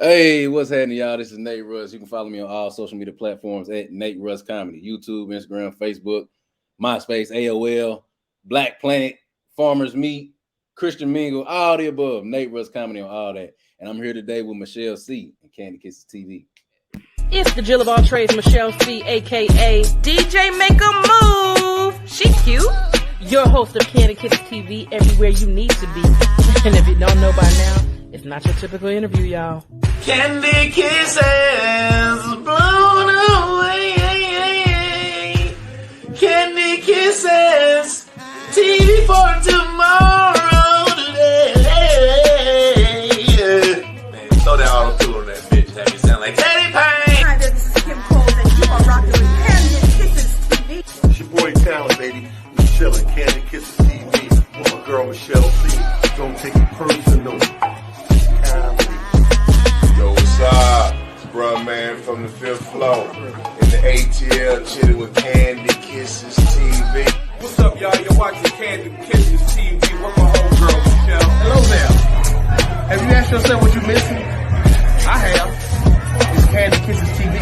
Hey, what's happening, y'all? This is Nate Russ. You can follow me on all social media platforms at Nate Russ Comedy. YouTube, Instagram, Facebook, MySpace, AOL, Black Planet, Farmers Meat, Christian Mingle, all the above. Nate Russ Comedy on all that. And I'm here today with Michelle C. and Kandid Kisses TV. It's the Jill of all trades, Michelle C, a.k.a. DJ Make a Move. She cute. Your host of Kandid Kisses TV, everywhere you need to be. And if you don't know by now, it's not your typical interview, y'all. Kandid Kisses blown away. Kandid Kisses TV for tomorrow today. Man, throw that auto-tune on that bitch. Have me sound like Teddy Payne. Hi there, this is Kim Cole, and you are rocking with Kandid Kisses TV. It's your boy Talent, baby. We chillin', Kandid Kisses TV with my girl Michelle C. Don't take it personal. Yo, what's up? It's Bruh Man from the 5th floor. In the ATL, chilling with Kandid Kisses TV. What's up, y'all? You're watching Kandid Kisses TV with my homegirl, Michelle. Hello there. Have you asked yourself what you're missing? I have. It's Kandid Kisses TV.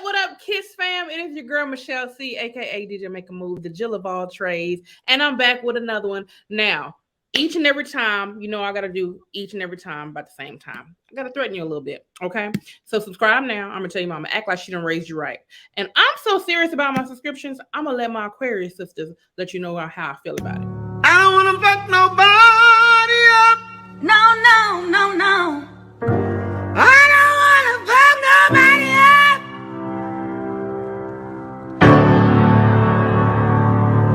What up, Kiss fam? It is your girl, Michelle C, a.k.a. DJ Make a Move, the Jill of all trades. And I'm back with another one. Now, each and every time, you know I got to do each and every time about the same time. I got to threaten you a little bit, okay? So subscribe now. I'm going to tell you, Mama, act like she done raised you right. And I'm so serious about my subscriptions, I'm going to let my Aquarius sisters let you know how I feel about it. I don't wanna fuck nobody up. No. I don't wanna fuck nobody up.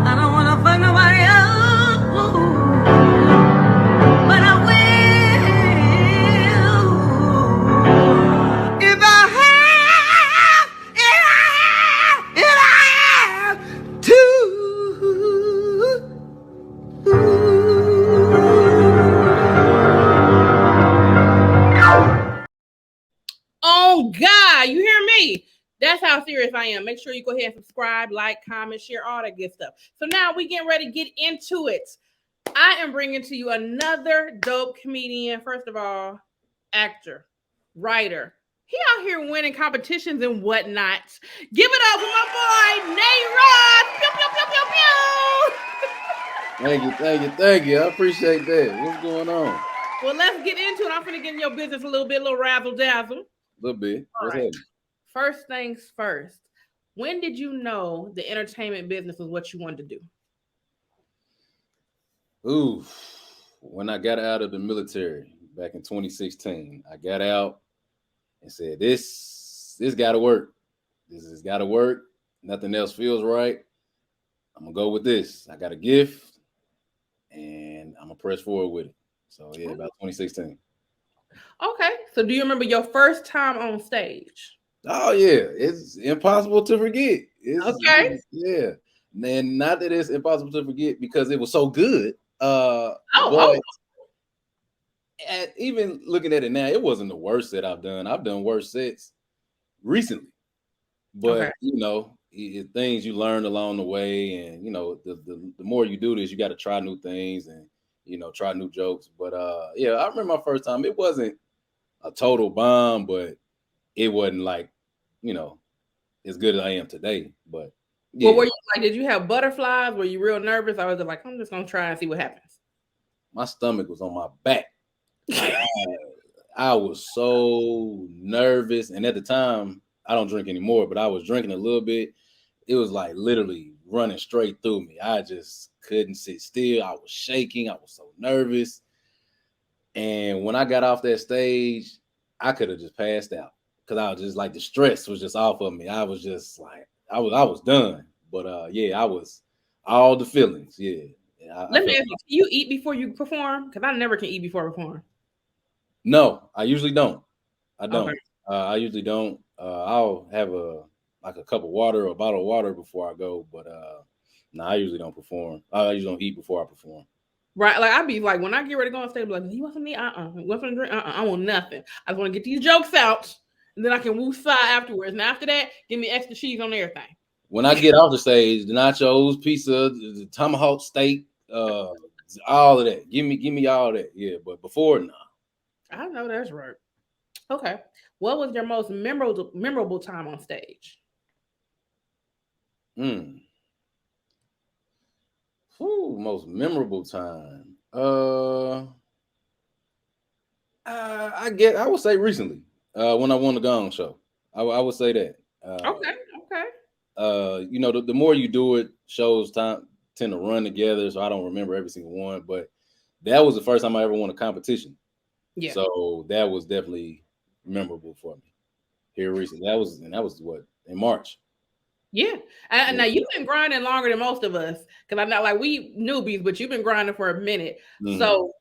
I don't wanna fuck nobody up, but I will. If I have to. Oh, God, you hear me? That's how serious I am. Make sure you go ahead and subscribe, like, comment, share, all that good stuff. So now we getting ready to get into it. I am bringing to you another dope comedian. First of all, actor, writer. He out here winning competitions and whatnot. Give it up for my boy, Nate Ross. Pew, pew, pew, pew, pew. Thank you. I appreciate that. What's going on? Well, let's get into it. I'm finna get in your business a little bit, little razzle dazzle. A little bit. What's right. happening? First things first. When did you know the entertainment business was what you wanted to do? Ooh, when I got out of the military back in 2016, I got out and said, this got to work. This has got to work. Nothing else feels right. I'm going to go with this. I got a gift, and I'm going to press forward with it. So, yeah, about 2016. Okay. So do you remember your first time on stage? Oh, yeah. It's impossible to forget. Okay. Yeah. And not that it's impossible to forget because it was so good. Even looking at it now, it wasn't the worst set I've done. I've done worse sets recently. But, you know, things you learn along the way. And, you know, the more you do this, you got to try new things and, you know, try new jokes. But, yeah, I remember my first time. It wasn't a total bomb, but it wasn't like, you know, as good as I am today. But, yeah. Well, were you like, did you have butterflies? Were you real nervous? I was like, I'm just going to try and see what happens. My stomach was on my back. I was so nervous. And at the time, I don't drink anymore, but I was drinking a little bit. It was like literally running straight through me. I just couldn't sit still. I was shaking. I was so nervous. And when I got off that stage, I could have just passed out because I was just like, the stress was just off of me. I was just like, I was done. But yeah, I was all the feelings. Yeah. Let me ask you, do you eat before you perform? Because I never can eat before I perform. No, I usually don't. I don't. Okay. I usually don't. I'll have a cup of water or a bottle of water before I go. But no, I usually don't perform. I usually don't eat before I perform. Right, like I'd be like, when I get ready to go on stage, I'd be like, you want something? You want something to drink? I want nothing. I just want to get these jokes out, and then I can woo side afterwards. And after that, give me extra cheese on everything. When I get off the stage, the nachos, pizza, the tomahawk steak, all of that. Give me all that. Yeah, but before, nah. I know that's right. Okay, what was your most memorable time on stage? Most memorable time. I would say recently. When I won the Gong Show, I would say that. Okay. The more you do it, shows tend to run together. So I don't remember every single one, but that was the first time I ever won a competition. Yeah. So that was definitely memorable for me here recently. That was what, in March. Yeah. And now you've been grinding longer than most of us, because I'm not like we newbies, but you've been grinding for a minute. Mm-hmm. So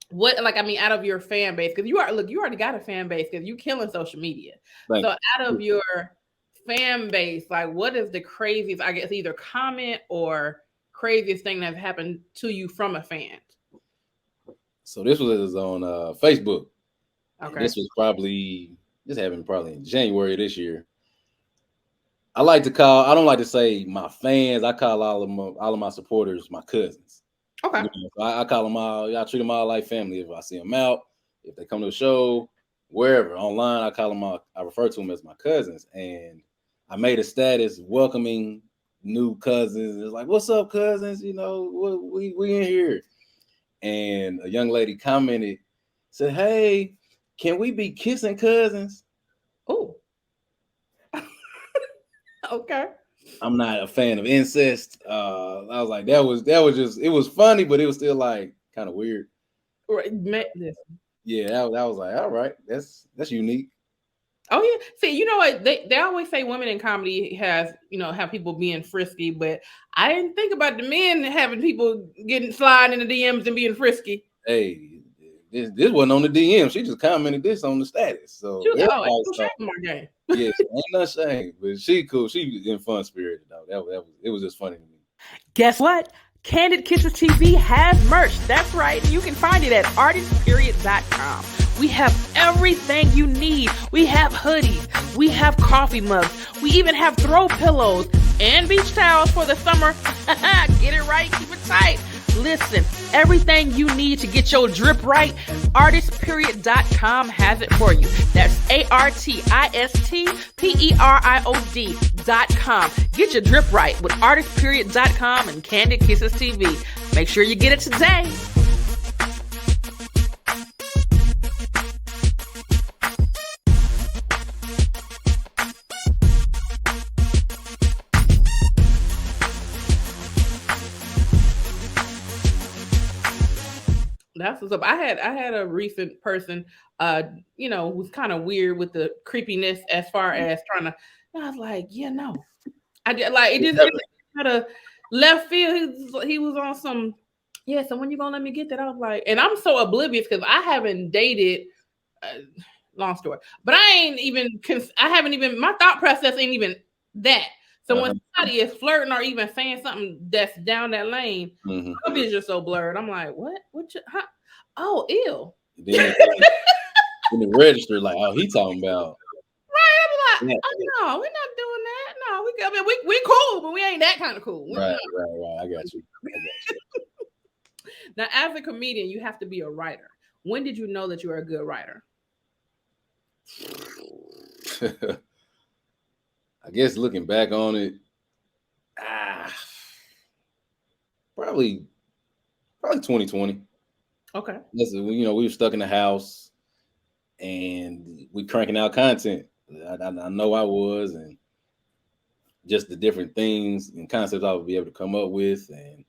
what, like, I mean, out of your fan base, because you already got a fan base because you killing social media. Thank so you. Out of your fan base, like, what is the craziest, I guess, either comment or craziest thing that's happened to you from a fan? So this was on Facebook. Okay. This happened probably in January of this year. I don't like to say my fans. I call all of my supporters my cousins. Okay. So I call them all. I treat them all like family. If I see them out, if they come to a show, wherever online, I call them all. I refer to them as my cousins. And I made a status welcoming new cousins. It's like, "What's up, cousins? We in here." And a young lady commented, said, "Hey, can we be kissing cousins?" Oh. Okay. I'm not a fan of incest. I was like, that was just, it was funny, but it was still like kind of weird. Right. Yeah, that was like, all right, that's unique. Oh yeah. See, you know what? They always say women in comedy have people being frisky, but I didn't think about the men having people sliding in the DMs and being frisky. Hey, this wasn't on the DM. She just commented this on the status. So yeah, ain't no shame. But she cool. She in fun spirited though. It was just funny to me. Guess what? Candid Kisses TV has merch. That's right. You can find it at artistperiod.com. We have everything you need. We have hoodies. We have coffee mugs. We even have throw pillows and beach towels for the summer. Get it right. Keep it tight. Listen, everything you need to get your drip right, artistperiod.com has it for you. That's artistperiod.com. Get your drip right with artistperiod.com and Candid Kisses TV. Make sure you get it today. That's what's up. I had a recent person, was kind of weird with the creepiness as far as trying to. I was like, I did like it just had a left field. He was on some. Yeah, so when you gonna let me get that? I was like, and I'm so oblivious because I haven't dated. Long story, but I haven't even. My thought process ain't even that. So when somebody is flirting or even saying something that's down that lane, my vision is so blurred. I'm like, what? Oh, ew. Then in the register, like, oh, he talking about. Right. I'm like, no, we're not doing that. No, we cool, but we ain't that kind of cool. Right. I got you. Now, as a comedian, you have to be a writer. When did you know that you were a good writer? I guess looking back on it, probably 2020. Okay. We were stuck in the house and we cranking out content. I know I was, and just the different things and concepts I would be able to come up with, and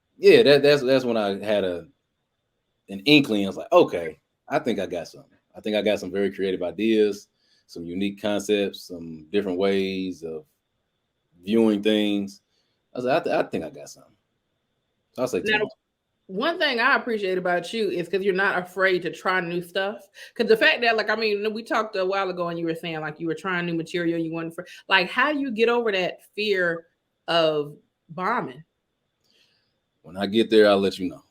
that's when I had an inkling. I was like, okay, I think I got something. I think I got some very creative ideas, some unique concepts, some different ways of viewing things. I was like, I think I got something. So I'll say now, one thing I appreciate about you is because you're not afraid to try new stuff. Because the fact that, we talked a while ago and you were saying like you were trying new material, you wanted how do you get over that fear of bombing? When I get there, I'll let you know.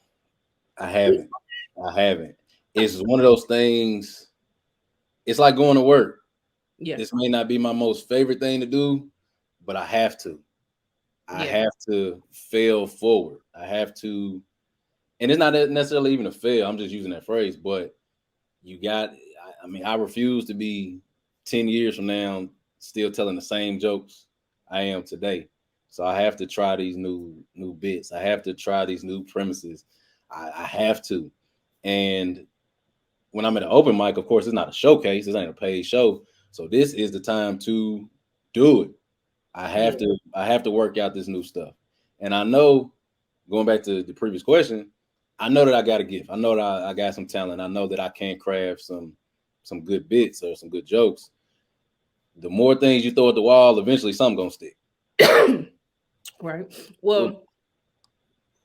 I haven't. It's one of those things. It's like going to work. Yeah. This may not be my most favorite thing to do, but I have to. I have to fail forward. I have to, and it's not necessarily even a fail. I'm just using that phrase, but I refuse to be 10 years from now still telling the same jokes I am today. So I have to try these new bits. I have to try these new premises. I have to. And when I'm at an open mic, of course, it's not a showcase. This ain't a paid show. So this is the time to do it. I have to work out this new stuff. And I know, going back to the previous question, I know that I got a gift. I know that I got some talent. I know that I can craft some good bits or some good jokes. The more things you throw at the wall, eventually something gonna stick. Right. Well,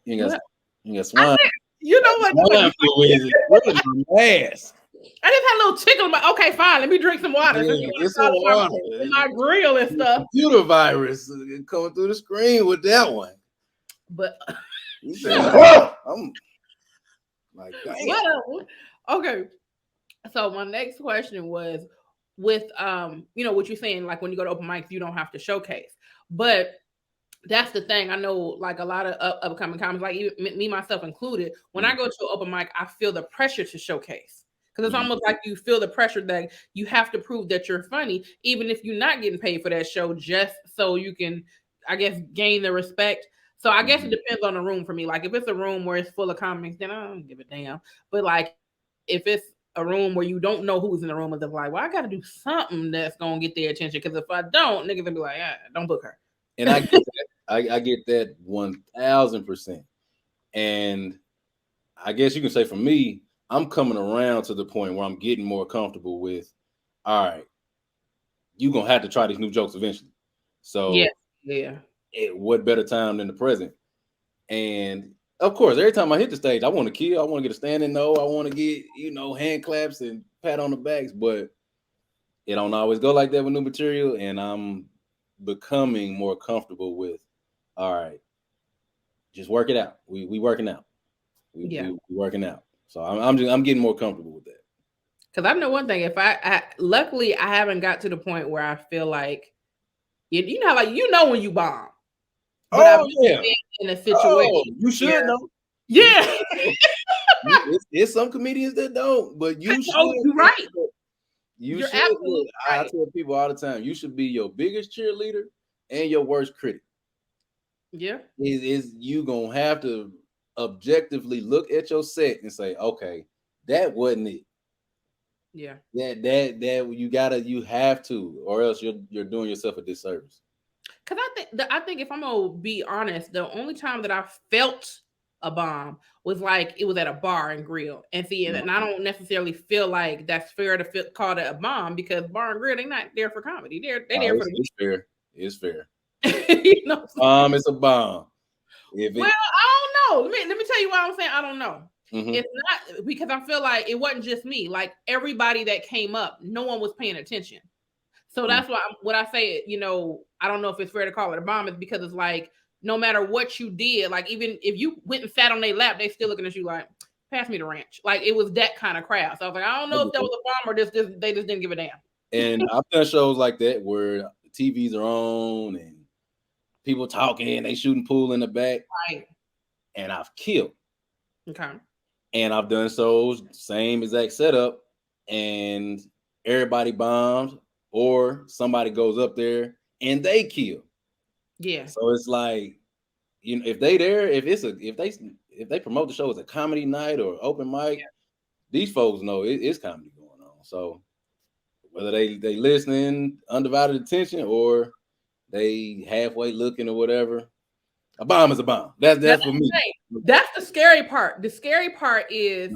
you ain't got swine. You know what? Swine flu is it? Really my ass. I just had a little tickle in my. Okay, fine. Let me drink some water. Yeah, get some water. My grill and stuff. Computer virus coming through the screen with that one. But you said, I'm like, whatever. Okay. So my next question was with what you're saying, like when you go to open mics, you don't have to showcase. But that's the thing. I know, like a lot of upcoming comics, like even me myself included, when I go to an open mic, I feel the pressure to showcase. Because it's almost like you feel the pressure that you have to prove that you're funny, even if you're not getting paid for that show, just so you can, I guess, gain the respect. So I guess it depends on the room for me. Like if it's a room where it's full of comics, then I don't give a damn. But like if it's a room where you don't know who's in the room, and they're like, well, I got to do something that's going to get their attention. Because if I don't, niggas will be like, don't book her. And I get that. I get that 1000%. And I guess you can say for me, I'm coming around to the point where I'm getting more comfortable with, all right, you're going to have to try these new jokes eventually. So what better time than the present? And of course, every time I hit the stage, I want to kill. I want to get a standing no. I want to get, hand claps and pat on the backs. But it don't always go like that with new material. And I'm becoming more comfortable with, all right, just work it out. We working out. We working out. So I'm getting more comfortable with that. Because I know one thing. If I luckily I haven't got to the point where I feel like you know, like when you bomb. But I've been in a situation. You should know. Yeah. It's some comedians that don't, but you should. You're right. You're absolutely right. I tell people all the time, you should be your biggest cheerleader and your worst critic. Yeah. Is you gonna have to objectively look at your set and say, okay, that wasn't it. Yeah. That you have to, or else you're doing yourself a disservice. Because I think if I'm gonna be honest, the only time that I felt a bomb was like it was at a bar and grill. And see, and I don't necessarily feel like that's fair to call it a bomb, because bar and grill, they're not there for comedy. They're there for it's fair. It's fair. It's a bomb. I don't know. Let me tell you why I'm saying I don't know. It's not because I feel like it wasn't just me. Like everybody that came up, no one was paying attention. So that's why when I say it, I don't know if it's fair to call it a bomb, is because it's like no matter what you did, like even if you went and sat on their lap, they still looking at you like, pass me the ranch. Like it was that kind of crowd. So I was like, I don't know if that was a bomb or they just didn't give a damn. And I've done shows like that where TVs are on and people talking, they shooting pool in the back. Right. And I've killed. Okay. And I've done shows, same exact setup, and everybody bombs, or somebody goes up there and they kill. Yeah. So it's like, if they there, if they promote the show as a comedy night or open mic, these folks know it's comedy going on. So whether they listening, undivided attention, or they halfway looking or whatever, a bomb is a bomb. That's for me. That's the scary part. The scary part is,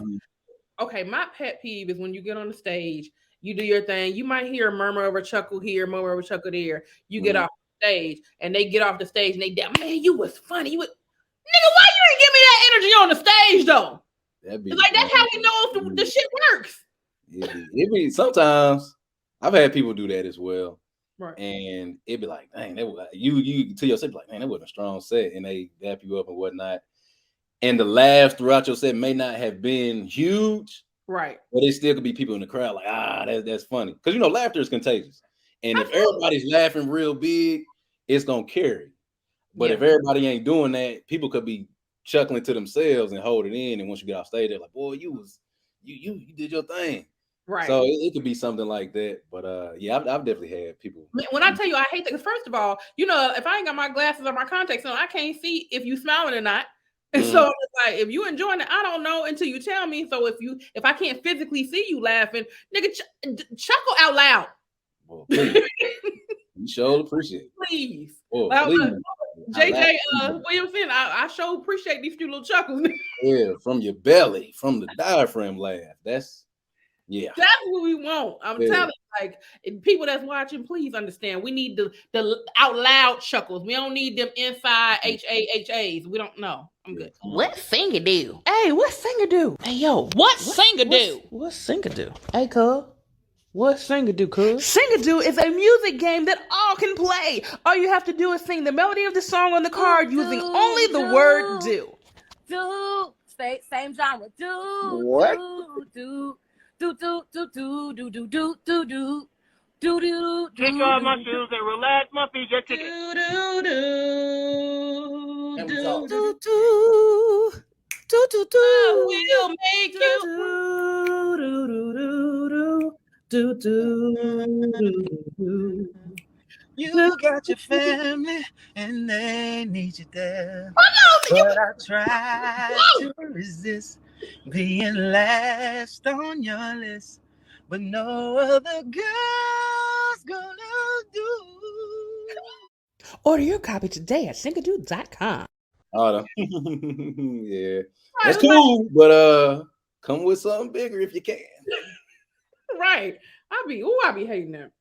okay, my pet peeve is when you get on the stage, you do your thing. You might hear a murmur of a chuckle here, murmur of a chuckle there. You get off the stage, and they get off the stage, and man, you was funny. Nigga, why you didn't give me that energy on the stage, though? That's how we know if the shit works. It be sometimes. I've had people do that as well. Right. And it'd be like, dang, you to yourself, like, man, that wasn't a strong set, and they dap you up and whatnot. and the laughs throughout your set may not have been huge, Right. but it still could be people in the crowd like, that's funny. Because you know, laughter is contagious. And if everybody's laughing real big, it's gonna carry. But if everybody ain't doing that, people could be chuckling to themselves and hold it in. And once you get off stage, they're like, boy, you did your thing. Right. So it could be something like that. But yeah, I've definitely had people. When I tell you I hate that, because first of all, you know, if I ain't got my glasses or my contacts on, I can't see if you smiling or not. And so it's like, if you enjoying it, I don't know until you tell me. So if I can't physically see you laughing, nigga, chuckle out loud. Well, please. You sure appreciate it. Please. Please. JJ Williamson, I sure appreciate these few little chuckles. Yeah, from your belly, from the diaphragm laugh. That's what we want. I'm telling you, like, people that's watching, please understand. We need the out loud chuckles. We don't need them inside HAHAs. We don't know. I'm good. What singer do? Hey, what singer do? Hey, yo, what singer do? What singer do? Hey, cuz. What singer do, cuz? Singer do is a music game that all can play. All you have to do is sing the melody of the song on the card using only the word do. Do. Same genre. Do. What? Do. Do do do do do do do do do do do. Kick off my shoes and relax my feet. Get ticket. Do do do do do do do do. We'll make you do do do do. You got your family and they need you there. But I try to resist being last on your list, but no other girl's gonna do. Order your copy today at singadude.com. Yeah, that's cool, but come with something bigger if you can. Right. I be hating that.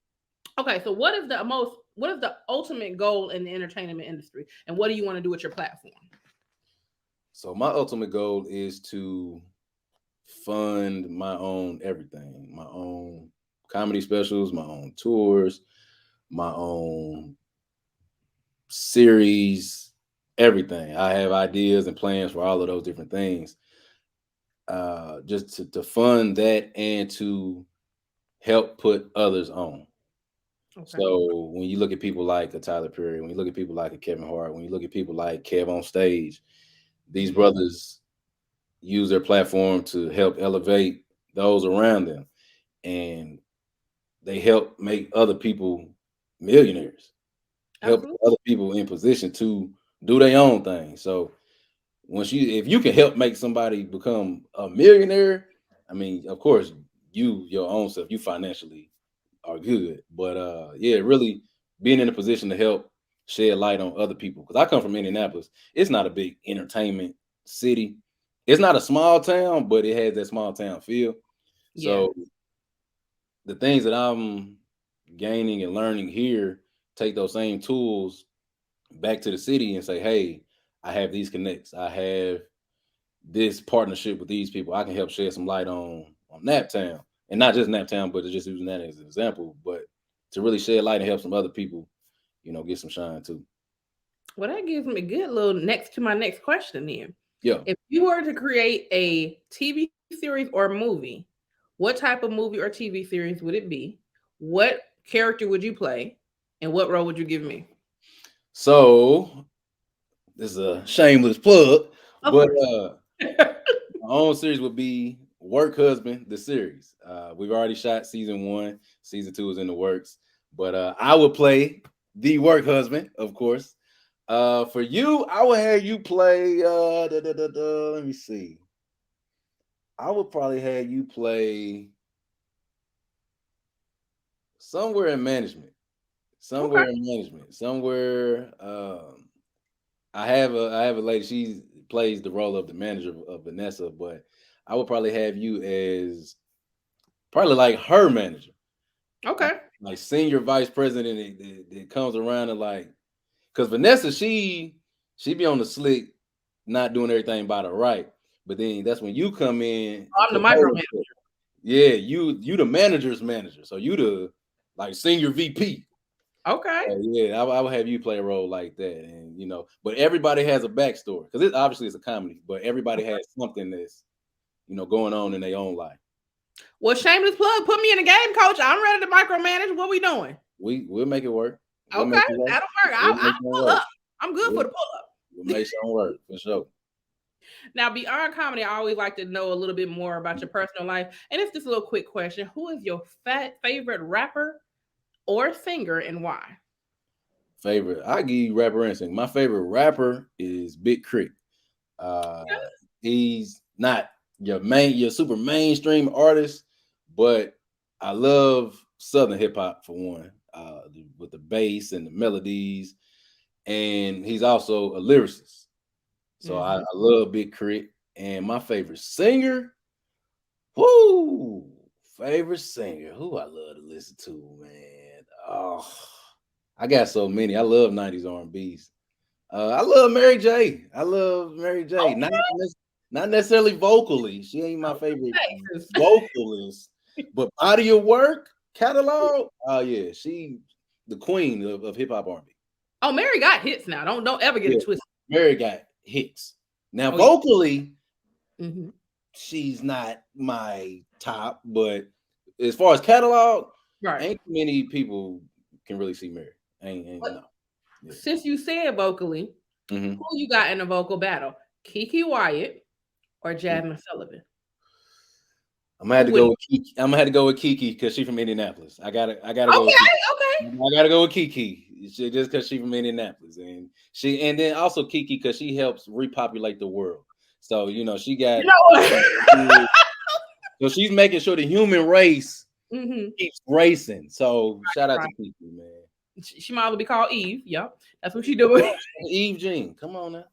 Okay, so what is the ultimate goal in the entertainment industry, and what do you want to do with your platform? So my ultimate goal is to fund my own everything, my own comedy specials, my own tours, my own series, everything. I have ideas and plans for all of those different things. Just to fund that and to help put others on. Okay. So when you look at people like a Tyler Perry, when you look at people like a Kevin Hart, when you look at people like Kev on Stage, these brothers use their platform to help elevate those around them, and they help make other people millionaires, help other people in position to do their own thing. So if you can help make somebody become a millionaire, I mean, of course, your own self, you financially are good, but really being in a position to help shed light on other people. Because I come from Indianapolis. It's not a big entertainment city. It's not a small town, but it has that small town feel. Yeah. So the things that I'm gaining and learning here, take those same tools back to the city and say, hey, I have these connects. I have this partnership with these people. I can help shed some light on Naptown. And not just Naptown, but just using that as an example, but to really shed light and help some other people, get some shine too. Well, that gives me a good little next to my next question then. Yeah. If you were to create a TV series or movie, what type of movie or TV series would it be? What character would you play? And what role would you give me? So this is a shameless plug, but my own series would be Work Husband, the series. We've already shot season 1. Season 2 is in the works. But I would play the work husband, of course. For you, I would have you play. Let me see. I would probably have you play somewhere in management. Somewhere. I have a lady. She plays the role of the manager of Vanessa, but I would probably have you as probably like her manager. Okay. Like senior vice president that comes around and like, because Vanessa, she be on the slick, not doing everything by the right. But then that's when you come in. I'm the micromanager. Yeah, you the manager's manager. So you the like senior VP. Okay. Yeah, I would have you play a role like that, and but everybody has a backstory because it obviously is a comedy, but everybody has something that's going on in their own life. Well, shameless plug. Put me in the game, coach. I'm ready to micromanage. What we doing? We'll make it work. Okay, that'll work. I'll pull up. I'm good for the pull up. We'll make something work for sure. Now, beyond comedy, I always like to know a little bit more about your personal life, and it's just a little quick question: who is your favorite rapper or singer, and why? Favorite? I give you rapper and singer. My favorite rapper is Big Crit. He's not your super mainstream artist, but I love Southern hip hop for one, with the bass and the melodies, and he's also a lyricist. So I love Big Crit. And my favorite singer, favorite singer, who I love to listen to, man. Oh, I got so many. I love 90s R&Bs. I love Mary J. I love Mary J. Okay. Not necessarily vocally. She ain't my favorite vocalist, but body of work, catalog. Oh yeah, she the queen of hip hop R&B. Oh, Mary got hits now. Don't ever get it twisted. Mary got hits. Now vocally, she's not my top, but as far as catalog, ain't many people can really see Mary. Ain't no. Yeah. Since you said vocally, who you got in a vocal battle? Kiki Wyatt or Jasmine Sullivan? I'm gonna have to go with Kiki. I'm gonna have to go with Kiki because she's from Indianapolis. I gotta go. Okay. I gotta go with Kiki. Just because she's from Indianapolis, and then also Kiki because she helps repopulate the world. So she got. So she's making sure the human race keeps racing. So shout out to Kiki, man. She might as well be called Eve. Yep, that's what she doing. Eve Jean, come on now.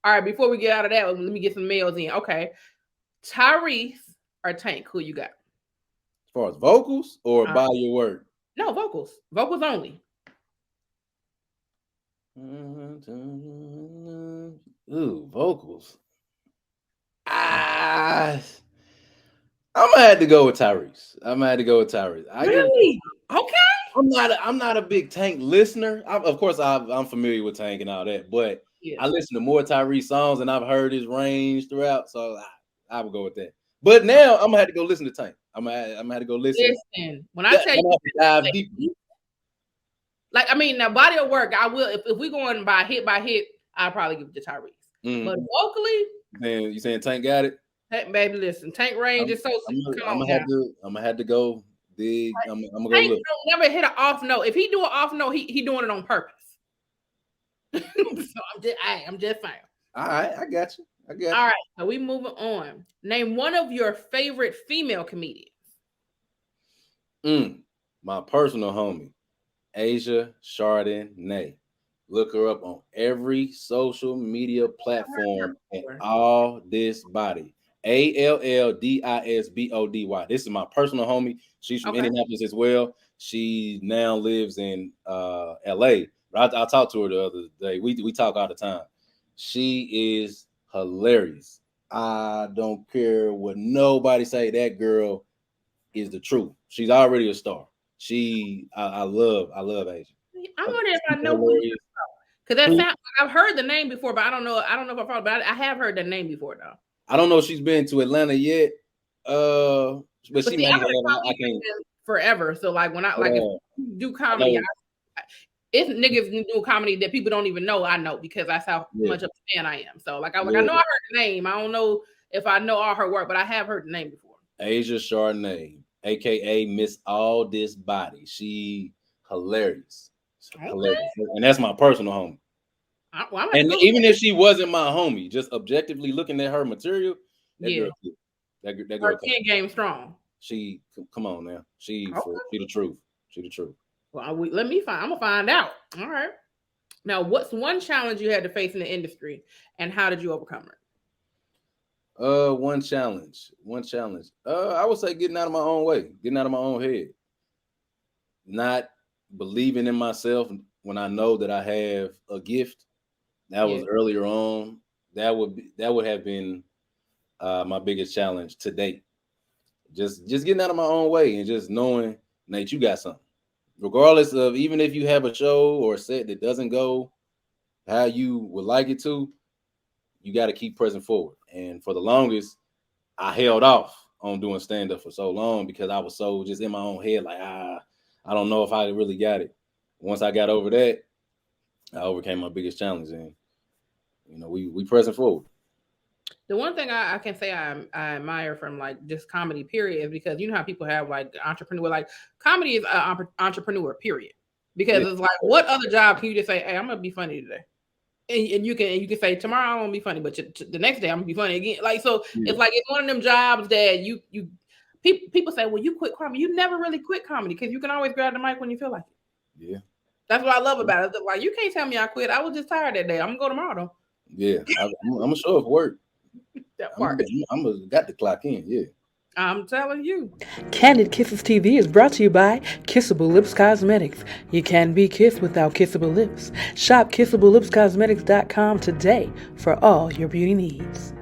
All right, before we get out of that, let me get some mails in. Okay, Tyrese or Tank, who you got? As far as vocals or by your word? No, vocals. Vocals only. Ooh, vocals. I'm gonna have to go with Tyrese. Really? Okay. I'm not a big Tank listener. Of course, I'm familiar with Tank and all that, but I listen to more Tyrese songs and I've heard his range throughout, so I would go with that. But now I'm gonna have to go listen to Tank. I'm gonna have to go listen. Listen, when I tell you, dive deep. Like now, body of work, I will. If we going by hit, I'll probably give it to Tyrese. But vocally, man, you saying Tank got it? Hey, baby, listen, Tank range is so. I'm gonna have to go dig. I'm gonna go Tank look. don't never hit an off note. If he do an off note, he doing it on purpose. So I'm just fine. All right, I got you. All right, so we moving on. Name one of your favorite female comedians. My personal homie, Asia Chardonnay. Look her up on every social media platform and all this body. ALLDISBODY. This is my personal homie. She's from Indianapolis as well. She now lives in LA. But I talked to her the other day. We talk all the time. She is hilarious. I don't care what nobody say. That girl is the truth. She's already a star. I love Asia. I wonder if I know who you are. Because I've heard the name before, but I don't know if I follow, but I have heard the name before though. I don't know if she's been to Atlanta yet. But she might have. I can't forever. So like when if you do comedy, it's niggas do comedy that people don't even know. I know because that's how much of a fan I am. So like I know I heard the name. I don't know if I know all her work, but I have heard the name before. Asia Chardonnay, aka Miss All This Body. She hilarious. Hilarious. And that's my personal homie. And even if she wasn't my homie, just objectively looking at her material, that girl her 10 game strong. She come on now. She the truth. She the truth. Well, I'm gonna find out. All right. Now, what's one challenge you had to face in the industry, and how did you overcome it? One challenge. I would say getting out of my own way, getting out of my own head, not believing in myself when I know that I have a gift. That was earlier on. That would have been my biggest challenge to date. Just getting out of my own way and just knowing, Nate, you got something. regardless of, even if you have a show or a set that doesn't go how you would like it to, you got to keep pressing forward. And for the longest, I held off on doing stand-up for so long because I was so just in my own head, like, I don't know if I really got it. Once I got over that, I overcame my biggest challenge, and we pressing forward. The one thing I can say I admire from like just comedy period is because you know how people have like entrepreneur, like comedy is an entrepreneur period, because it's like, what other job can you just say, hey, I'm gonna be funny today, and you can say tomorrow I'm gonna be funny, but the next day I'm gonna be funny again. Like, so it's like it's one of them jobs that you people say, well, you quit comedy. You never really quit comedy because you can always grab the mic when you feel like it. Yeah, that's what I love about it. Like, you can't tell me I quit. I was just tired that day. I'm gonna go tomorrow though. Yeah, I'm gonna show up for work. That part. I'm got to clock in. Yeah. I'm telling you. Candid Kisses TV is brought to you by Kissable Lips Cosmetics. You can be kissed without kissable lips. Shop KissableLipsCosmetics.com today for all your beauty needs.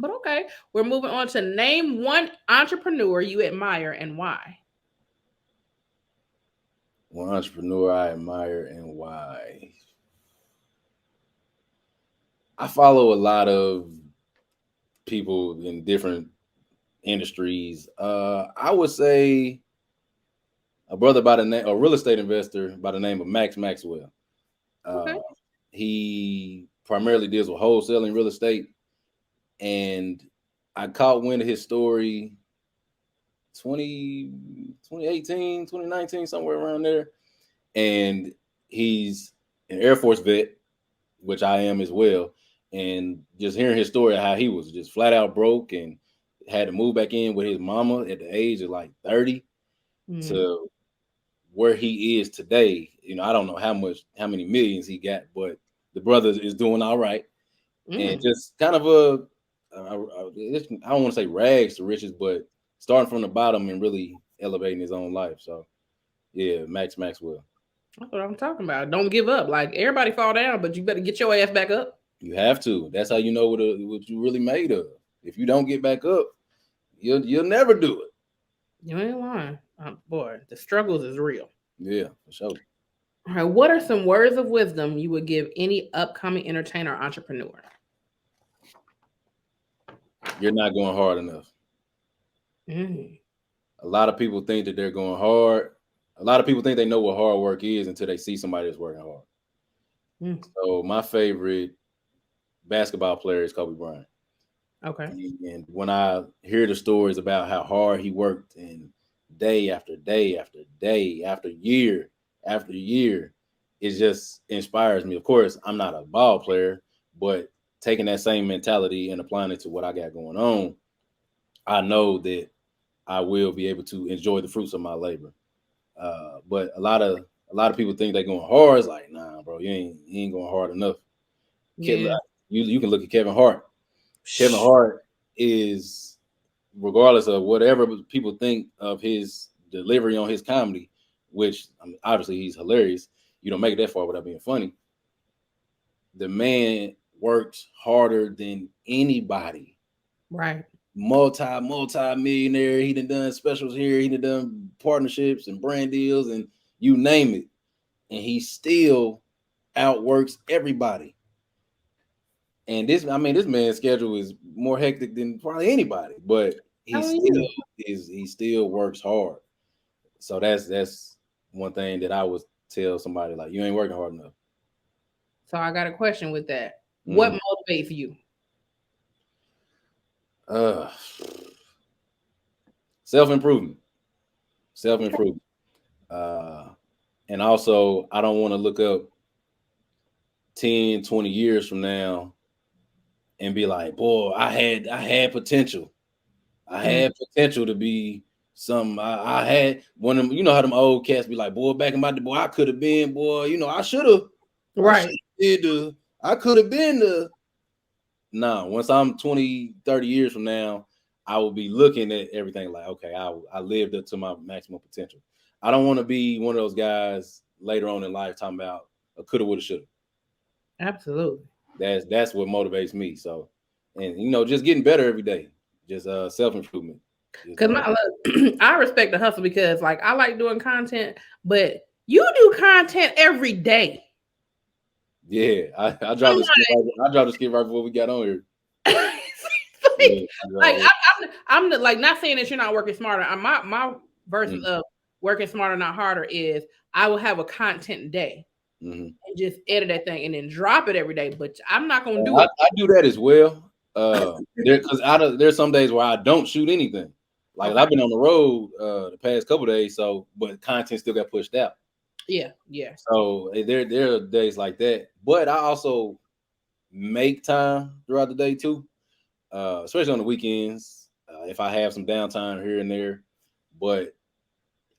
But okay, we're moving on to name one entrepreneur you admire and why. One entrepreneur I admire and why. I follow a lot of people in different industries. I would say a real estate investor by the name of Max Maxwell. Okay. He primarily deals with wholesaling real estate. And I caught wind of his story 2018, 2019, somewhere around there. And he's an Air Force vet, which I am as well. And just hearing his story of how he was just flat out broke and had to move back in with his mama at the age of like 30 to where he is today. I don't know how many millions he got, but the brother is doing all right. And just kind of I don't want to say rags to riches, but starting from the bottom and really elevating his own life. So, yeah, Max Maxwell. That's what I'm talking about. Don't give up. Like, everybody fall down, but you better get your ass back up. You have to. That's how you know what you really made of. If you don't get back up, you'll never do it. You ain't lying. Boy, the struggles is real. Yeah, for sure. All right, what are some words of wisdom you would give any upcoming entertainer or entrepreneur? You're not going hard enough. A lot of people think that they're going hard. A lot of people think they know what hard work is until they see somebody that's working hard. So my favorite basketball player is Kobe Bryant. Okay. And when I hear the stories about how hard he worked and day after day after day after year after year, it just inspires me. Of course, I'm not a ball player, but taking that same mentality and applying it to what I got going on, I know that I will be able to enjoy the fruits of my labor. But a lot of people think they're going hard. It's like, nah, bro, you ain't going hard enough. Yeah. You can look at Kevin Hart. Kevin Hart is, regardless of whatever people think of his delivery on his comedy, which obviously he's hilarious. You don't make it that far without being funny. The man works harder than anybody. Right. Multi-millionaire. He done specials here. He done partnerships and brand deals and you name it. And he still outworks everybody. And this man's schedule is more hectic than probably anybody, but he still works hard. So that's one thing that I would tell somebody, like, you ain't working hard enough. So I got a question with that. What motivates you? Self-improvement. And also, I don't want to look up 10, 20 years from now and be like, boy, I had potential. I had potential to be something. I had one of them, you know how them old cats be like, boy, back in my day, boy, I could have been, boy, I should have. Right. I could have been the. Nah, once I'm 20, 30 years from now, I will be looking at everything like, okay, I lived up to my maximum potential. I don't want to be one of those guys later on in life talking about a coulda, woulda, shoulda. Absolutely. That's what motivates me. So, and you know, just getting better every day, just self-improvement. Because I respect the hustle because like I like doing content, but you do content every day. Yeah, I dropped the skip right before we got on here. I'm like not saying that you're not working smarter. My version of working smarter, not harder is I will have a content day and just edit that thing and then drop it every day. But I'm not gonna do it. I do that as well. Because there's some days where I don't shoot anything. Like I've been on the road the past couple days, but content still got pushed out. Yeah. So there are days like that, but I also make time throughout the day too, especially on the weekends if I have some downtime here and there. But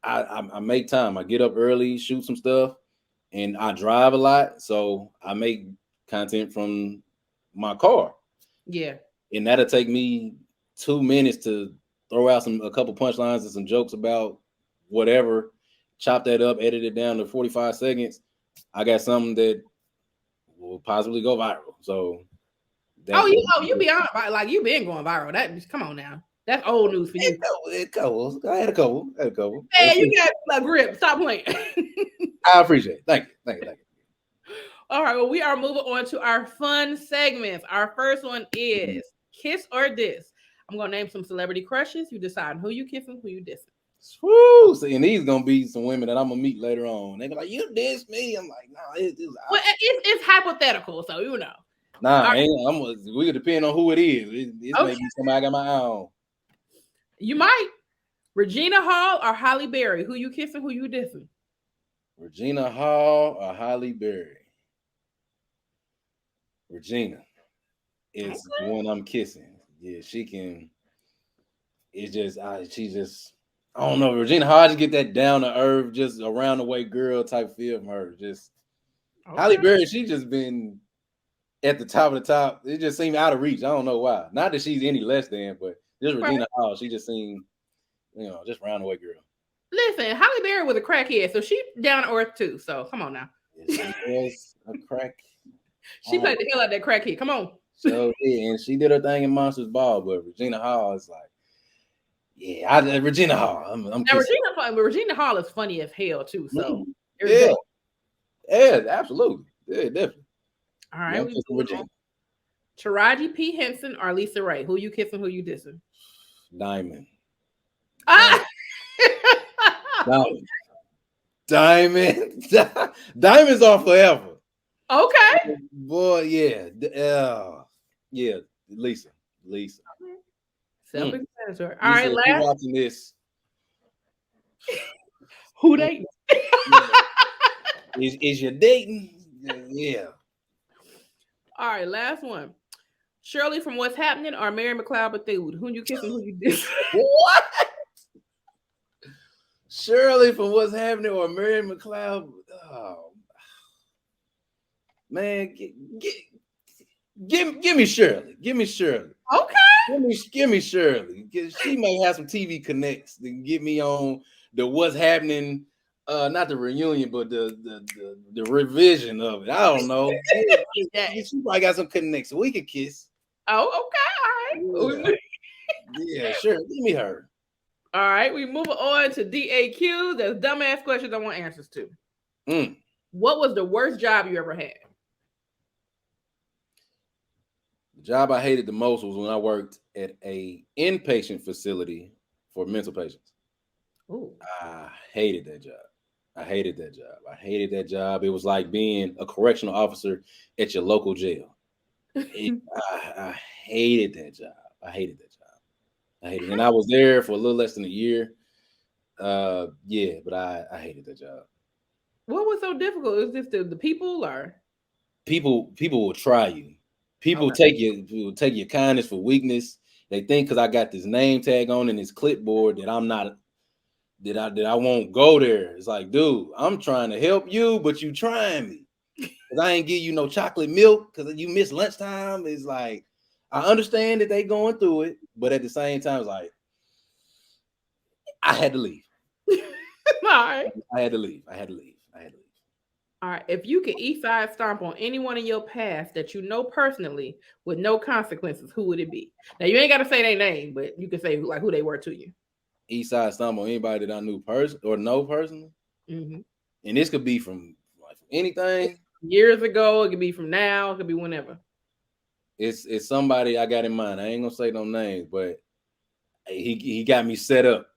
I make time. I get up early, shoot some stuff, and I drive a lot, so I make content from my car. Yeah, and that'll take me 2 minutes to throw out a couple punchlines and some jokes about whatever. Chop that up, edit it down to 45 seconds. I got something that will possibly go viral. So, you be on like you been going viral. That come on now, that's old news for you. I had a couple. Hey, you got a grip. Stop playing. I appreciate it. Thank you. All right, well, we are moving on to our fun segments. Our first one is Kiss or Diss. I'm gonna name some celebrity crushes. You decide who you kissing, who you dissing. Woo! See, and these gonna be some women that I'm gonna meet later on. They be like, "You diss me." I'm like, "No, it's hypothetical, so you know." Nah, we depend on who it is. It may be somebody I got my eye on. You might. Regina Hall or Halle Berry? Who you kissing? Who you dissing? Regina Hall or Halle Berry? Regina is the one I'm kissing. Yeah, she can. It's just she just. I don't know, Regina Hall. I just get that down to earth, just around the way girl type feel from her. Just Halle Berry, she just been at the top of the top. It just seemed out of reach. I don't know why. Not that she's any less than, but just Regina Hall, she just seemed, just round the way girl. Listen, Halle Berry was a crackhead, so she down to earth too. So come on now. She was a crack. She played the hell out of that crackhead. Come on. So yeah, and she did her thing in Monsters Ball, but Regina Hall is like, Regina Hall. Regina Hall is funny as hell too. So absolutely, yeah, definitely. All right, Taraji P. Henson or Lisa Ray? Who you kissing? Who you dissing? Diamond. Diamonds are forever. Okay. Boy, Lisa. Self-explanatory. All right, last. Watching this. Who dating? Is you dating? Yeah. All right, last one. Shirley from What's Happening or Mary McLeod Bethune? Who you kissing? Who you dissing? What? Shirley from What's Happening or Mary McLeod? Oh, man, give me Shirley. Give me Shirley. Okay. Give me Shirley. She may have some TV connects to get me on the What's Happening. Not the reunion, but the revision of it. I don't know. She probably got some connects. We could kiss. Oh, okay. All right. Yeah, sure. Give me her. All right. We move on to DAQ. There's dumbass questions I want answers to. What was the worst job you ever had? The job I hated the most was when I worked at a inpatient facility for mental patients. Ooh. I hated that job. It was like being a correctional officer at your local jail. I hated that job. I hated it. And I was there for a little less than a year. But I hated that job. What was so difficult? Is this the people or? People will try you. People take your kindness for weakness. They think because I got this name tag on and this clipboard that I'm not, that I won't go there. It's like, dude, I'm trying to help you, but you trying me. Because I ain't give you no chocolate milk because you missed lunchtime. It's like, I understand that they going through it, but at the same time, it's like I had to leave. All right. I had to leave. All right. If you could east side stomp on anyone in your past that you know personally with no consequences, who would it be? Now you ain't got to say their name, but you can say like who they were to you. East side stomp on anybody that I knew or know personally, and this could be from like anything years ago. It could be from now. It could be whenever. It's somebody I got in mind. I ain't gonna say no names, but he got me set up,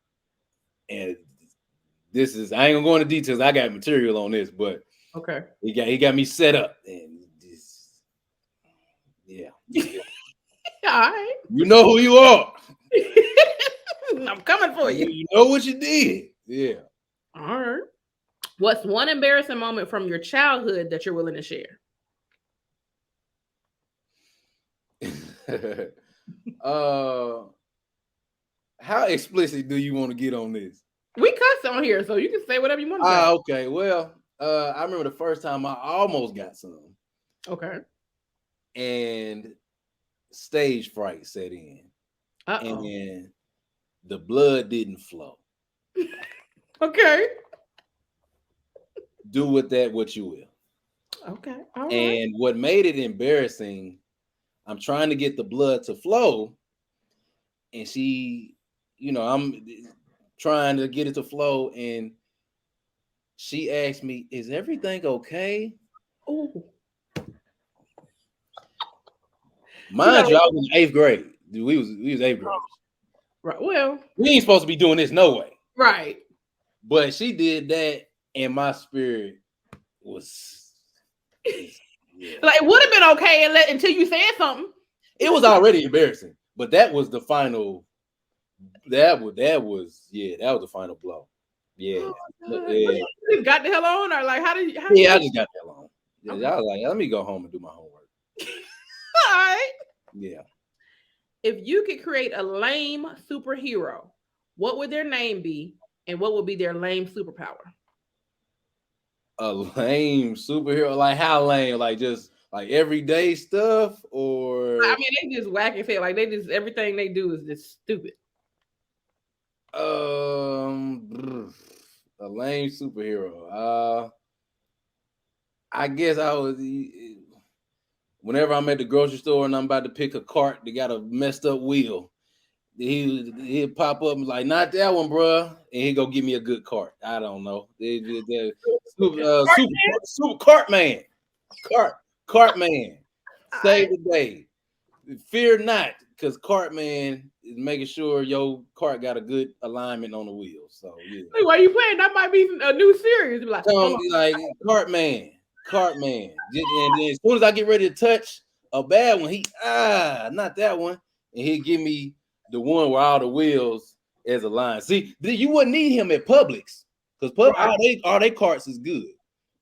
and this is I ain't gonna go into details. I got material on this, but okay, he got me set up, and yeah. All right, you know who you are. I'm coming for you. You know what you did. Yeah. All right. What's one embarrassing moment from your childhood that you're willing to share? How explicit do you want to get on this? We cuss on here, so you can say whatever you want to say. Okay. Well, I remember the first time I almost got some. Okay. And stage fright set in. And the blood didn't flow. Okay. Do with that what you will. Okay. All right. And what made it embarrassing, I'm trying to get the blood to flow, and she, I'm trying to get it to flow, and she asked me, "Is everything okay?" Oh. Mind you, I was in 8th grade. We was 8th graders. Right. Well, we ain't supposed to be doing this no way. Right. But she did that, and my spirit was like it would have been okay until you said something. It was already embarrassing, but that was the final. That was the final blow. Yeah. You just got the hell on, or like how did you? I just got the hell on. Yeah, I was like, let me go home and do my homework. All right. Yeah. If you could create a lame superhero, what would their name be, and what would be their lame superpower? A lame superhero, like how lame? Like just like everyday stuff, or I mean, they just whack and say like they just everything they do is just stupid. A lame superhero. I guess I was. Whenever I'm at the grocery store and I'm about to pick a cart that got a messed up wheel, he'd pop up and like, not that one, bro, and he'd go give me a good cart. I don't know. Super cart man. Cart man. Save the day. Fear not, because cart man is making sure your cart got a good alignment on the wheel. So yeah. Like, why are you playing? That might be a new series. Like, cart man. And then as soon as I get ready to touch a bad one, not that one, and he'll give me the one where all the wheels is aligned. See, you wouldn't need him at Publix because all they carts is good.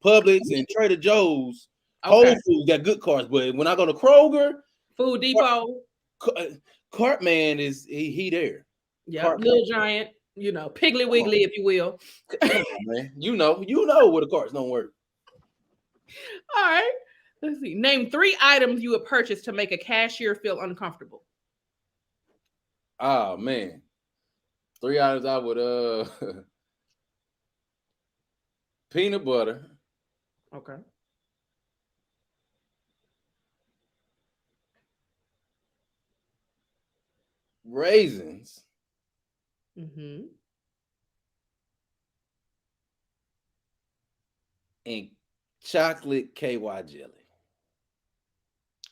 Publix and Trader Joe's, Whole Foods got good carts, but when I go to Kroger, Food Depot, Cartman is he there? Yeah, Little Giant, Piggly Wiggly, if you will. Man, you know where the carts don't work. All right. Let's see. Name 3 items you would purchase to make a cashier feel uncomfortable. Oh man. 3 items I would peanut butter. Okay. Raisins. Mm-hmm. And chocolate KY jelly.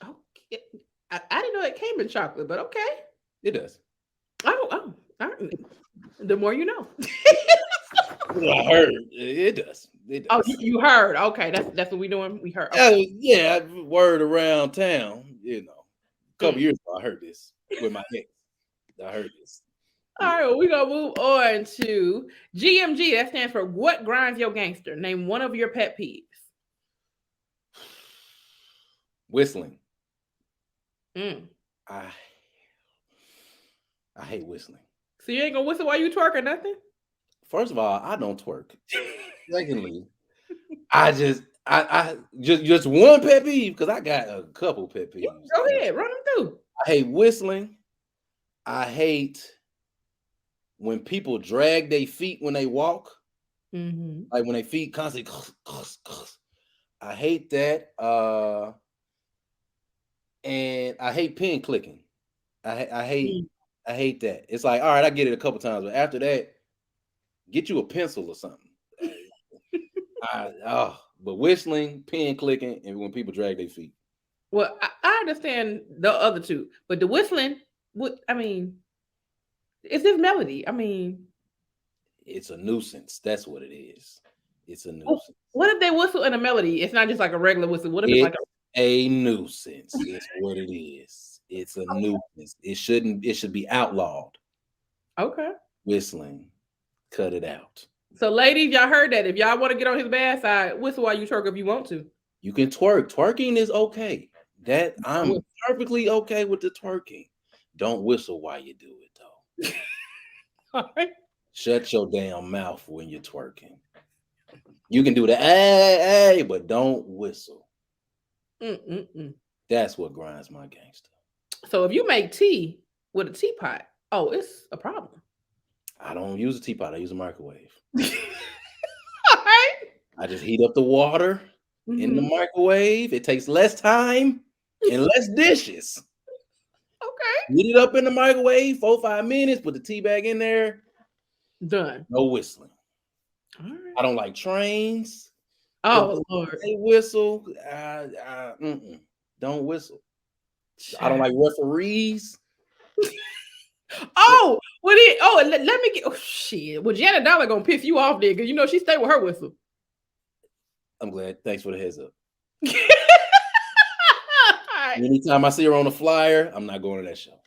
Okay. I didn't know it came in chocolate, but okay. It does. Oh. The more you know. I heard it does. Oh, you heard. Okay, that's what we doing. We heard. Okay. Yeah, word around town, a couple years ago, I heard this with my ex. I heard this. All right, well, we're going to move on to GMG. That stands for What Grinds Your Gangster. Name one of your pet peeves. Whistling. I hate whistling. So you ain't going to whistle while you twerk or nothing? First of all, I don't twerk. Secondly, I just one pet peeve, because I got a couple pet peeves. Go ahead, run them through. I hate whistling. I hate when people drag their feet when they walk, like when they feet constantly. I hate that. And I hate pin clicking. I hate that. It's like, all right, I get it a couple times, but after that, get you a pencil or something. But whistling, pin clicking, and when people drag their feet. Well, I understand the other two, but the whistling, I mean, it's this melody. I mean, it's a nuisance. That's what it is. It's a nuisance. What if they whistle in a melody? It's not just like a regular whistle. What if it's like a nuisance? It's what it is. It's a nuisance. It should be outlawed. Okay. Whistling. Cut it out. So, ladies, y'all heard that. If y'all want to get on his bad side, whistle while you twerk if you want to. You can twerk. Twerking is okay. That I'm perfectly okay with the twerking. Don't whistle while you do it, though. All right. Shut your damn mouth when you're twerking. You can do the hey, but don't whistle. That's what grinds my gangster. So if you make tea with a teapot, it's a problem. I don't use a teapot. I use a microwave. All right. I just heat up the water in the microwave. It takes less time and less dishes. Okay. Heat it up in the microwave, 4-5 minutes. Put the tea bag in there. Done. No whistling. All right. I don't like trains. Oh, Lord. They whistle. Don't whistle. I don't like referees. Let me get. Oh, shit. Well, Janet Dollar gonna piss you off there because she stayed with her whistle. I'm glad. Thanks for the heads up. Anytime I see her on a flyer, I'm not going to that show.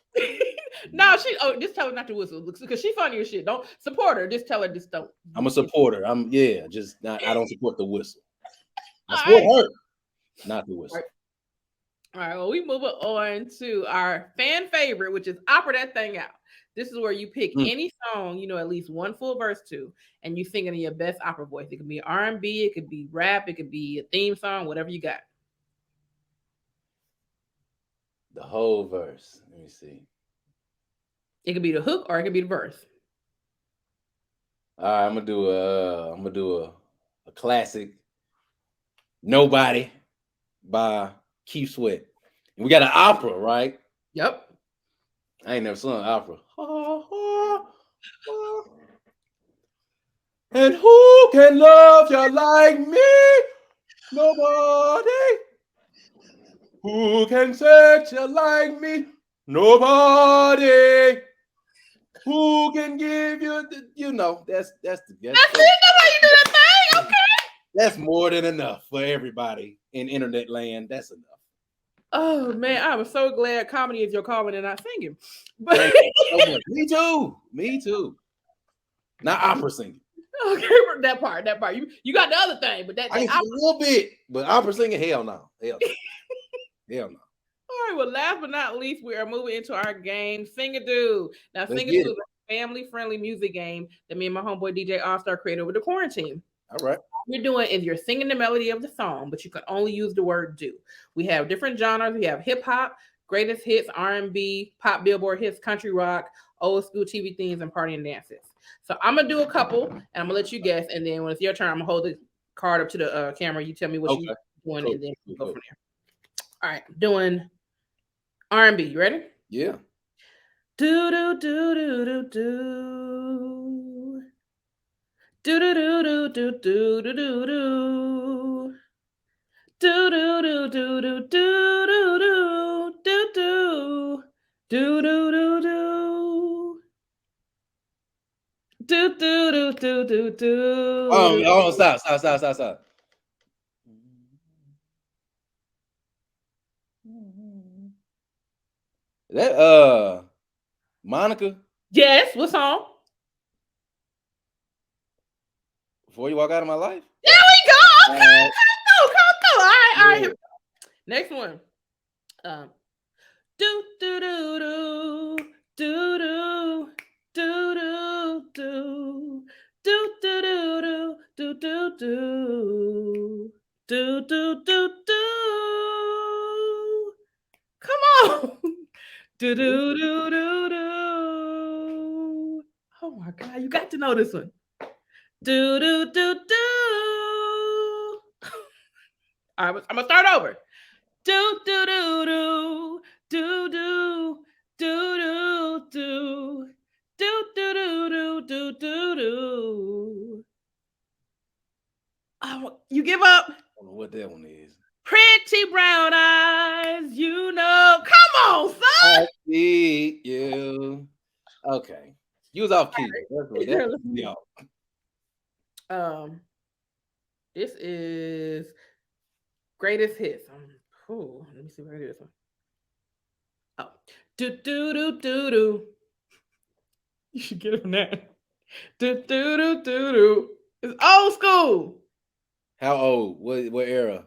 No, just tell her not to whistle because she's funny as shit. Don't support her. Just tell her don't. I'm a supporter. I don't support the whistle. I support her, not the whistle. All right. Well, we move on to our fan favorite, which is Opera That Thing Out. This is where you pick any song, at least one full verse to, and you sing it in your best opera voice. It could be R&B, it could be rap, it could be a theme song, whatever you got. The whole verse. Let me see. It could be the hook or it could be the verse. All right, I'm gonna do a classic. Nobody by Keith Sweat. And we got an opera, right? Yep. I ain't never sung opera. And who can love you like me? Nobody. Who can sex you like me? Nobody. Who can give you that's it. That's how you do that thing. Okay. That's more than enough for everybody in internet land. That's enough. Oh man, I'm so glad comedy is your calling and not singing. But Me too. Not opera singing. Okay, that part. You got the other thing, but I a little bit, but opera singing, hell no. Hell no. All right, well, last but not least, we are moving into our game, Sing-a-Doo. Now, Sing-a-Doo is a family-friendly music game that me and my homeboy DJ All-Star created over the quarantine. All right. What you're doing is you're singing the melody of the song, but you can only use the word do. We have different genres. We have hip-hop, greatest hits, R&B, pop billboard hits, country rock, old school TV themes, and party and dances. So I'm going to do a couple, and I'm going to let you guess, and then when it's your turn, I'm going to hold the card up to the camera. You tell me what you're doing, and then we'll go from there. All right, doing R&B. You ready? Yeah. Do do do do do do. Do do do do do do do do do. Do do do do do do do do do. Do do do do. Do do do do do do. Oh, stop. That Monica? Yes, what song? Before You Walk Out of My Life? There we go. Okay, come through. All right. Next one. Do do do do do do do do do do do do do do do do do do. Come on. Do do do do do. Oh my God, you got to know this one. Do do do do. All right, I'm gonna start over. Do do do do do do do do do do do do do do do. Oh, you give up? I don't know what that one is. Pretty brown eyes, you know. Come on, son. I see you. Okay. You was off key. That's what Here, that listen to me. This is greatest hits. Let me see where it is. Oh, do do do do do. You should get on that. Do do do do do. It's old school. How old? What era?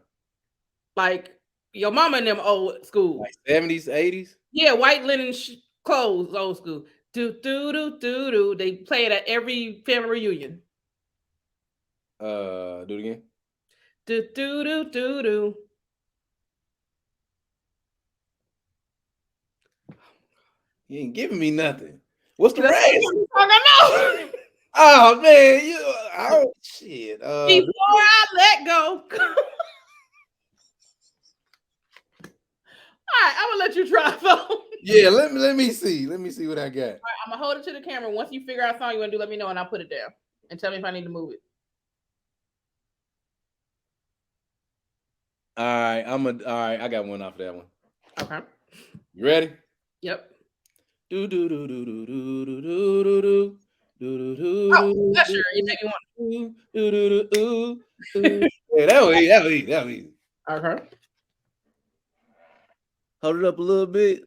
Like your mama and them old school. Like 70s, 80s? Yeah, white linen clothes, old school. Do do do do do. They play it at every family reunion. Do it again. Do do do do do. You ain't giving me nothing. What's the That's rest? I know. Oh man, shit. Before I let go. All right, I'm gonna let you try though. Yeah, let me see. Let me see what I got. All right, I'm gonna hold it to the camera. Once you figure out a song you want to do, let me know and I'll put it down. And tell me if I need to move it. All right, I got one off that one. Okay. You ready? Yep. Do do do do do do do do do do do do. Oh, that's sure. You make me want. Do do do do. Yeah, that was easy. Okay. Hold it up a little bit.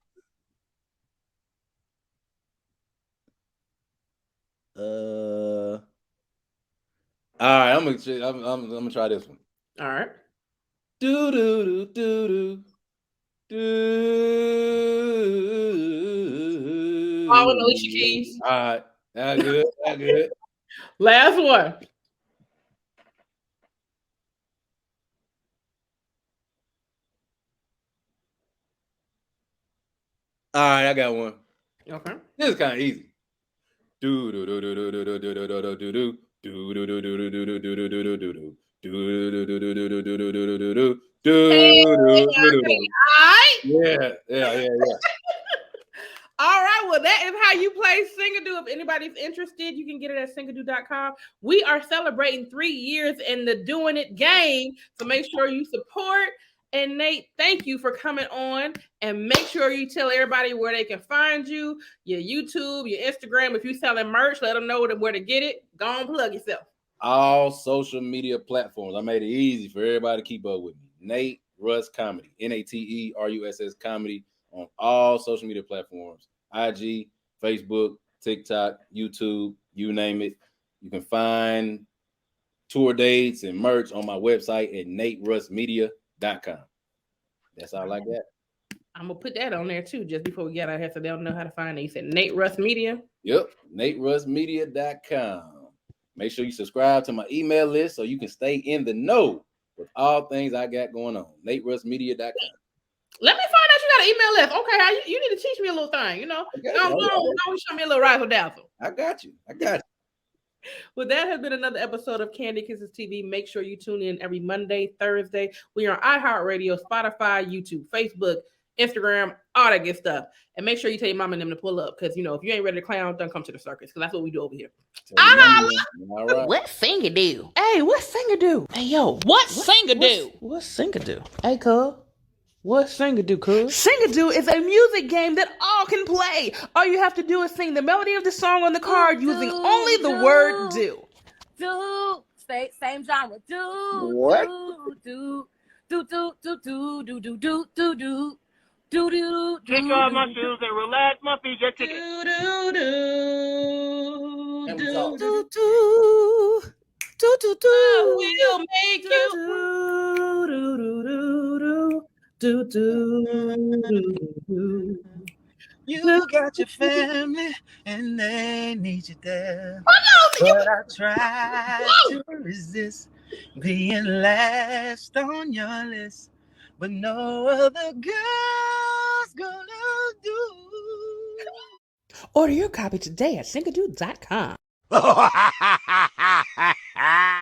All right, I'm gonna try this one. All right. Do do do do do. Oh, with Alicia Keys. All right, that good. That good. Last one. All right, I got one. Okay. This is kind of easy. Do do do do do do do do do do do do. Do do do do do do do do do do do do. Yeah. All right, well, that is how you play Singadoo. If anybody's interested, you can get it at singadoo.com. We are celebrating 3 years in the Doing It game, so make sure you support. And Nate, thank you for coming on, and make sure you tell everybody where they can find you, your YouTube, your Instagram. If you're selling merch, let them know where to get it. Go on, plug yourself. All social media platforms. I made it easy for everybody to keep up with me. Nate Russ Comedy, NATERUSS Comedy on all social media platforms. IG, Facebook, TikTok, YouTube, you name it. You can find tour dates and merch on my website at naterussmedia.com. That's all I got. I'm gonna put that on there too, just before we get out here, so they'll know how to find it. You said Nate Russ Media. Yep, naterussmedia.com. Make sure you subscribe to my email list so you can stay in the know with all things I got going on. naterussmedia.com. Let me find out you got an email list. Okay, you need to teach me a little thing, you know. Don't show me a little razzle dazzle. I got you. Well, that has been another episode of Candy Kisses TV. Make sure you tune in every Monday, Thursday. We are on iHeartRadio, Spotify, YouTube, Facebook, Instagram, all that good stuff. And make sure you tell your mom and them to pull up, because, you know, if you ain't ready to clown, don't come to the circus, because that's what we do over here. All right. What Singadoo? Hey, what Singadoo? Hey, yo. What Singadoo? What Singadoo? Hey, cuz. What Singadoo, cuz? Singadoo is a music game that all can play. All you have to do is sing the melody of the song on the card using only the word do. Do. Same genre. Do. What? Do. Do. Do. Do. Do. Do. Do. Do. Do. Do. Do do. Kick off my shoes and relax my feet. Get ticket. We'll make you. You got your family and they need you there. But I tried to resist being last on your list. But no other girl's gonna do. Order your copy today at syncadoo.com.